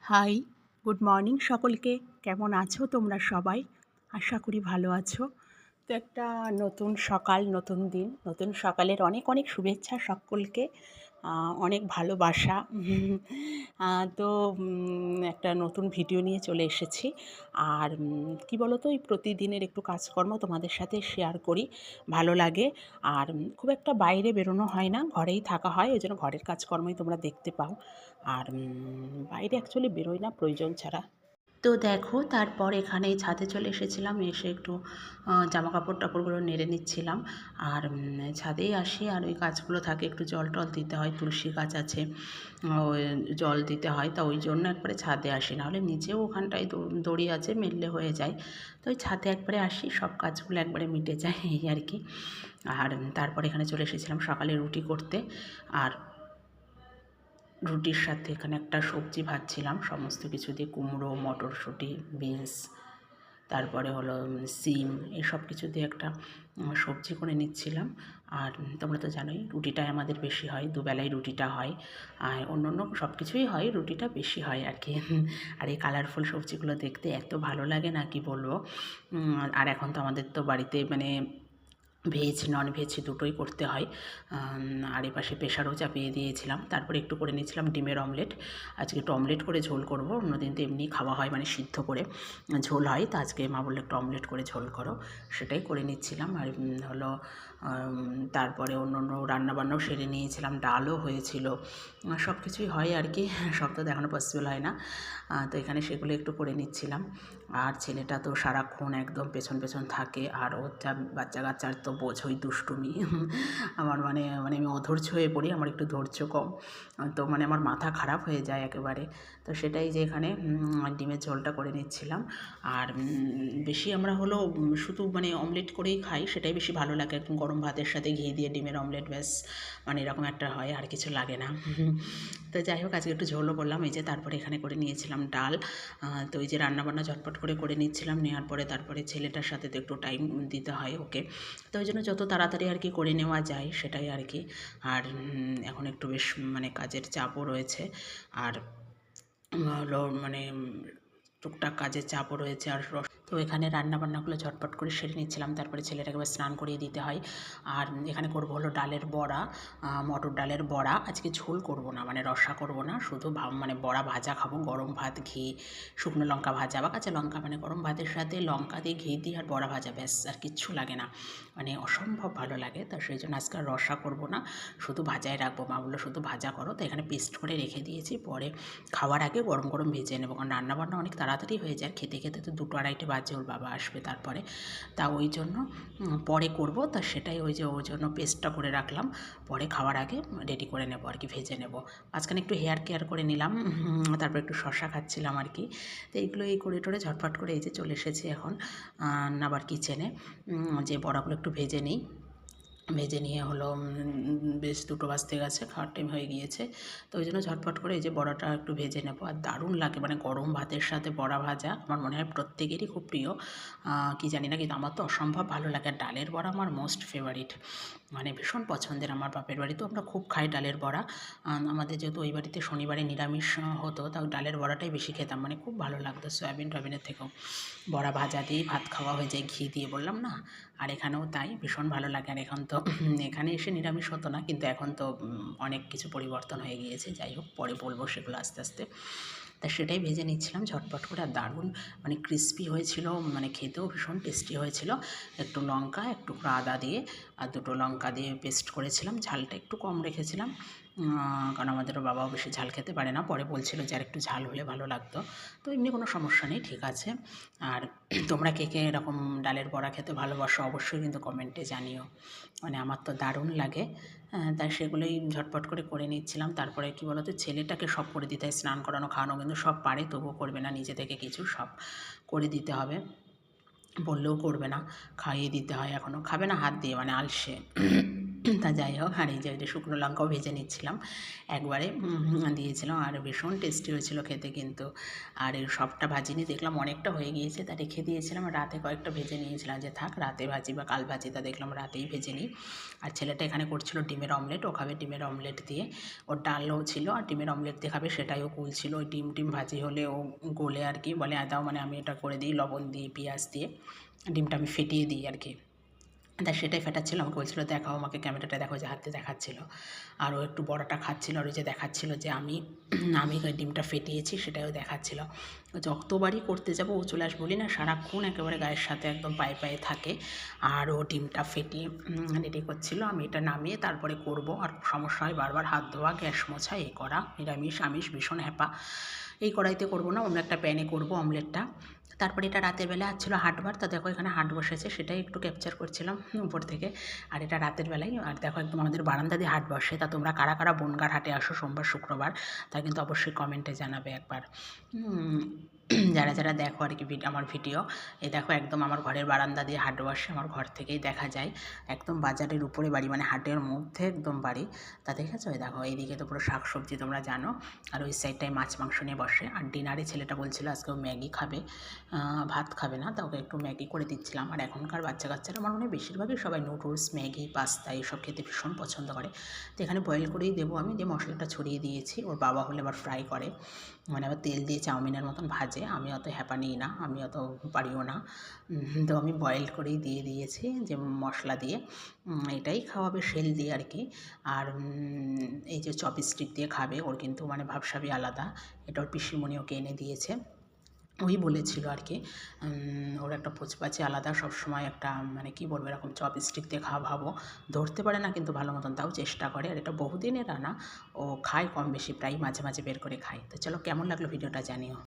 High, good morning সকলকে। কেমন আছো তোমরা সবাই? আশা করি ভালো আছো। তো একটা নতুন সকাল, নতুন দিন, নতুন সকালের অনেক অনেক শুভেচ্ছা সকলকে, অনেক ভালোবাসা। তো একটা নতুন ভিডিও নিয়ে চলে এসেছি। আর কী বলো তো, এই প্রতিদিনের একটু কাজকর্ম তোমাদের সাথে শেয়ার করি, ভালো লাগে। আর খুব একটা বাইরে বেরোনো হয় না, ঘরেই থাকা হয়, ওই জন্য ঘরের কাজকর্মই তোমরা দেখতে পাও। আর বাইরে অ্যাকচুয়ালি বেরোই না প্রয়োজন ছাড়া। তো দেখো, তারপর এখানে ছাদে চলে এসেছিলাম, এসে একটু জামা কাপড় টাপড়গুলো নেড়ে নিচ্ছিলাম। আর ছাদেই আসি, আর ওই গাছগুলো থাকে, একটু জল টল দিতে হয়, তুলসী গাছ আছে, ওই জল দিতে হয়, তা ওই জন্য একবারে ছাদে আসি, নাহলে নিচেও ওখানটায় দড়ি আছে, মেললে হয়ে যায়। তো ওই ছাদে একবারে আসি, সব কাজগুলো একবারে মিটে যায়, এই আর কি। আর তারপর এখানে চলে এসেছিলাম সকালে রুটি করতে। আর রুটির সাথে এখানে একটা সবজি ভাজছিলাম, সমস্ত কিছু দিয়ে, কুমড়ো, মটরশুঁটি, বিনস, তারপরে হলো সিম, এই সব কিছু দিয়ে একটা সবজি করে নিচ্ছিলাম। আর তোমরা তো জানোই রুটিটাই আমাদের বেশি হয়, দুবেলাই রুটিটা হয়, আর অন্য অন্য সব কিছুই হয়, রুটিটা বেশি হয় আর কি। আর এই কালারফুল সবজিগুলো দেখতে এত ভালো লাগে না, কি বলবো। আর এখন তো আমাদের তো বাড়িতে মানে ভেজ নন ভেজ দুটোই করতে হয়। আর এপাশে প্রেশারও চাপিয়ে দিয়েছিলাম, তারপরে একটু করে নিয়েছিলাম ডিমের অমলেট। আজকে একটু অমলেট করে ঝোল করব, অন্যদিন তো এমনি খাওয়া হয়, মানে সিদ্ধ করে ঝোল হয়, তো আজকে মা বললো একটু অমলেট করে ঝোল করো, সেটাই করে নিচ্ছিলাম। আর হলো তারপরে অন্য অন্য রান্নাবান্নাও সেরে নিয়েছিলাম, ডালও হয়েছিল, সব কিছুই হয় আর কি, সব তো দেখানো পসিবল হয় না। তো এখানে সেগুলো একটু করে নিচ্ছিলাম। আর ছেলেটা তো সারাক্ষণ একদম পেছন পেছন থাকে, আর ওর যা বাচ্চা কাচ্চার তো বোঝোই দুষ্টুমি। আমার মানে মানে আমি অধৈর্য হয়ে পড়ি, আমার একটু ধৈর্য কম, তো মানে আমার মাথা খারাপ হয়ে যায় একেবারে। তো সেটাই যে এখানে ডিমের ঝোলটা করে নিচ্ছিলাম। আর বেশি আমরা হলো শুধু মানে অমলেট করেই খাই, সেটাই বেশি ভালো লাগে, একদম গরম ভাতের সাথে ঘি দিয়ে ডিমের অমলেট, ব্যাস, মানে এরকম একটা হয়, আর কিছু লাগে না। তো যাই হোক, আজকে একটু ঝোলও করলাম, এই যে তারপরে এখানে করে নিয়েছিলাম ডাল। তো এই যে রান্নাবান্না ঝটপট করে করে নিচ্ছিলাম, নেওয়ার পরে তারপরে ছেলেটার সাথে তো একটু টাইম দিতে হয় ওকে, তো ওই জন্য যত তাড়াতাড়ি আর কি করে নেওয়া যায় সেটাই আর কি। আর এখন একটু বেশ মানে কাজের চাপও রয়েছে, আর হলো মানে টুকটাক কাজের চাপও রয়েছে। আর তো এখানে রান্নাবান্নাগুলো ঝটপট করে সেরে নিচ্ছিলাম, তারপরে ছেলেটাকে এবার স্নান করিয়ে দিতে হয়। আর এখানে করবো হলো ডালের বড়া, মটর ডালের বড়া। আজকে ঝোল করব না, মানে রসা করব না, শুধু মানে বড়া ভাজা খাবো, গরম ভাত, ঘি, শুকনো লঙ্কা ভাজা বা কাঁচা লঙ্কা, মানে গরম ভাতের সাথে লঙ্কা দিয়ে ঘি দিয়ে আর বড়া ভাজা, ব্যাস, আর কিচ্ছু লাগে না, মানে অসম্ভব ভালো লাগে। তা সেই জন্য আজকে আর রসা করব না, শুধু ভাজাই রাখবো। মা বললো শুধু ভাজা করো, তো এখানে পেস্ট করে রেখে দিয়েছি, পরে খাওয়ার আগে গরম গরম ভেজে নেবো, কারণ রান্নাবান্না অনেক তাড়াতাড়ি হয়ে যায়, খেতে খেতে তো 2টো 2:30 বাজে, ওর বাবা আসবে তারপরে, তা ওই জন্য পরে করব। তা সেটাই ওই যে ওই জন্য পেস্টটা করে রাখলাম, পরে খাওয়ার আগে রেডি করে নেবো আর কি, ভেজে নেব। মাঝখানে একটু হেয়ার কেয়ার করে নিলাম, তারপর একটু শসা খাচ্ছিলাম আর কি। তো এইগুলো এই করে টোরে ঝটফট করে এই যে চলে এসেছি এখন আবার কিচেনে, যে বড়াগুলো একটু ভেজে নিই। ভেজে নিয়ে হলো বেশ 2টো বাজতে গেছে, খাওয়ার টাইম হয়ে গিয়েছে, তো ওই জন্য ঝটপট করে এই যে বড়াটা একটু ভেজে নেবো। আর দারুণ লাগে, মানে গরম ভাতের সাথে বড়া ভাজা আমার মনে হয় প্রত্যেকেরই খুব প্রিয়, কি জানি না, কিন্তু আমার তো অসম্ভব ভালো লাগে। আর ডালের বড়া আমার মোস্ট ফেভারিট, মানে ভীষণ পছন্দের। আমার বাপের বাড়িতেও আমরা খুব খাই ডালের বড়া, আমাদের যেহেতু ওই বাড়িতে শনিবারে নিরামিষ হতো, তাও ডালের বড়াটাই বেশি খেতাম, মানে খুব ভালো লাগতো, সয়াবিন টয়াবিনের থেকেও। বড়া ভাজা দিয়েই ভাত খাওয়া হয়ে যায়, ঘি দিয়ে, বললাম না। আর এখানেও তাই, ভীষণ ভালো লাগে। আর এখন তো এখানে এসে নিরামিষ হতো না, কিন্তু এখন তো অনেক কিছু পরিবর্তন হয়ে গিয়েছে, যাই হোক পরে বলবো সেগুলো আস্তে আস্তে। তা সেটাই ভেজে নিচ্ছিলাম ঝটপট করে, আর দারুণ মানে ক্রিস্পি হয়েছিল, মানে খেতেও ভীষণ টেস্টি হয়েছিল। একটু লঙ্কা, একটু আদা দিয়ে আর 2টো লঙ্কা দিয়ে পেস্ট করেছিলাম, ঝালটা একটু কম রেখেছিলাম, কারণ আমাদেরও বাবাও বেশি ঝাল খেতে পারে না, পরে বলছিল যে আর একটু ঝাল হলে ভালো লাগতো। তো এমনি কোনো সমস্যা নেই, ঠিক আছে। আর তোমরা কে কে এরকম ডালের বড়া খেতে ভালোবাসো অবশ্যই কিন্তু কমেন্টে জানিও, মানে আমার তো দারুণ লাগে। তাই সেগুলোই ঝটপট করে করে নিচ্ছিলাম। তারপরে কী বলো তো, ছেলেটাকে সব করে দিতে হয়, স্নান করানো, খাওয়ানো, কিন্তু সব পারে, তবুও করবে না নিজে থেকে, কিছু সব করে দিতে হবে, বললেও করবে না, খাইয়ে দিতে হয়, এখনও খাবে না হাত দিয়ে, মানে আলসে। তা যাই হোক, আর এই যে ওই যে শুকনো লঙ্কাও ভেজে নিচ্ছিলাম, একবারে দিয়েছিলাম, আর ভীষণ টেস্টি হয়েছিল খেতে কিন্তু। আর এই সবটা ভাজিনি, দেখলাম অনেকটা হয়ে গিয়েছে, তা রেখে দিয়েছিলাম। রাতে কয়েকটা ভেজে নিয়েছিলাম, যে থাক রাতে ভাজি বা কাল ভাজি, তা দেখলাম রাতেই ভেজে নিই। আর ছেলেটা এখানে করছিল ডিমের অমলেট, ও খাবে ডিমের অমলেট দিয়ে। ওর ডালও ছিল, আর ডিমের অমলেট দিয়ে খাবে, সেটাই ও কুলছিল। ওই ডিম ভাজি হলে ও গোলে আর কি, বলে দাও, মানে আমি এটা করে দিই লবণ দিয়ে পেঁয়াজ দিয়ে, ডিমটা আমি ফেটিয়ে দিই আর কি। তা সেটাই ফেটাচ্ছিল, আমাকে বলছিল দেখাও, আমাকে ক্যামেরাটা দেখো, যে হাতে দেখাচ্ছিল। আর ও একটু বড়াটা খাচ্ছিল, আর ওই যে দেখাচ্ছিল যে আমি আমি ওই ডিমটা ফেটিয়েছি, সেটাও দেখাচ্ছিল। যতবারই করতে যাবো ও চলে আসবে, বলি না সারাক্ষণ একেবারে গায়ের সাথে একদম পায়ে পায়ে থাকে। আর ও ডিমটা ফেটিয়ে রেডি করছিল, আমি এটা নামিয়ে তারপরে করব। আর সমস্যা হয় বারবার হাত ধোয়া, গ্যাস মোছা, এ করা, নিরামিষ আমিষ ভীষণ হ্যাপা। এই কড়াইতে করব না, অন্য একটা প্যানে করব অমলেটটা। তারপরে এটা রাতের বেলা ছিল হাটবার, তা দেখো এখানে হাট বসেছে, সেটাই একটু ক্যাপচার করছিলাম উপর থেকে। আর এটা রাতের বেলায়, আর দেখো একদম আমাদের বারান্দা দিয়ে হাট বসে। তা তোমরা কারা কারা বনগাঁর হাটে আসো সোমবার শুক্রবার, তা কিন্তু অবশ্যই কমেন্টে জানাবে একবার। যারা যারা দেখো আর কি আমার ভিডিও, এই দেখো একদম আমার ঘরের বারান্দা দিয়ে হাট বসে, আমার ঘর থেকেই দেখা যায়, একদম বাজারের উপরে বাড়ি, মানে হাটের মধ্যে একদম বাড়ি। তা দেখেছো, এই দেখো এইদিকে তো পুরো শাক সবজি তোমরা জানো, আর ওই সাইডটায় মাছ মাংস নিয়ে বসে। আর ডিনারে ছেলেটা বলছিল আজকে ও ম্যাগি খাবে, ভাত খাবে না, তা ওকে একটু ম্যাগি করে দিচ্ছিলাম। আর এখনকার বাচ্চা কাচ্চারা আমার মনে হয় বেশিরভাগই সবাই নুডলস, ম্যাগি, পাস্তা এইসব খেতে ভীষণ পছন্দ করে। তো এখানে বয়েল করেই দেবো আমি, দিয়ে মশলাটা ছড়িয়ে দিয়েছি। ওর বাবা হলে আবার ফ্রাই করে, মানে আবার তেল দিয়ে চাউমিনের মতন ভাজে, আমি অত হ্যাপা নিই না, আমি অত পারিও না। তো আমি বয়েল করেই দিয়ে দিয়েছি, যে মশলা দিয়ে এটাই খাওয়াবে শেল দিয়ে আর কি। আর এই যে চপস্টিক দিয়ে খাবে, ওর কিন্তু মানে ভাবসাবই আলাদা। এটা ওর পিসিমণি ওকে এনে দিয়েছে, ওই বলেছিল আর কি। ওর একটা পুচপাচে আলাদা, সবসময় একটা মানে কী বলবো, এরকম চপস্টিক দিয়ে খাওয়া ভাবো, ধরতে পারে না কিন্তু ভালো মতন, তাও চেষ্টা করে। আর এটা বহুদিনের রান্না, ও খায় কম বেশি, প্রায় মাঝে মাঝে বের করে খায়। তো চলো, কেমন লাগলো ভিডিওটা জানিও।